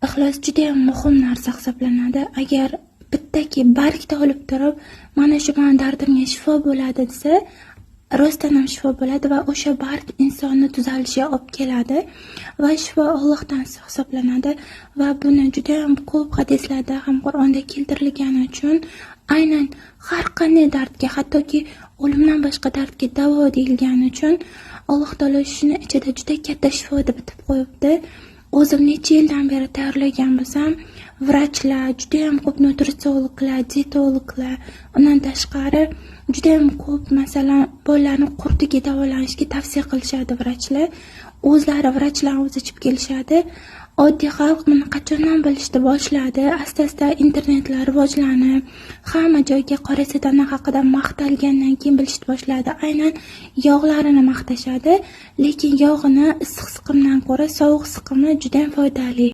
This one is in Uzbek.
Ixlos juda ham muhim narsa hisoblanadi. Agar bittaki bargni olib turib, mana shu meni dardimga shifo bo'ladi desa, rostdan ham shifo bo'ladi va o'sha barg insonni tuzalishiga olib keladi va shifo Allohdan hisoblanadi va buni juda ham ko'p hadislarda ham Qur'onda keltirilgani uchun aynan har qanday dardga, hattoki o'limdan boshqa dardga davo deyilgani uchun Alloh taolo shuni ichida juda katta shifo deb bitib qo'yibdi. O'zim necha yildan beri tayyorlagan bo'lsam, vrachlar, juda ham ko'p nutritsiologlar, dietologlar, undan tashqari juda ham ko'p masalan bolalarni qurtiga davolanishga tavsiya qilishadi vrachlar. O'zlari vrachlar o'zi ichib kelishadi. Oddiy xalq buni qachondan bilishni boshladi. Asta-asta internetlar rivojlanib, hamma joyga qora sedana haqida maqtalgandan keyin bilishni boshladi. Aynan yog'larini maqtashadi, lekin yog'ini issiq siqimdan ko'ra sovuq siqimi juda ham foydali.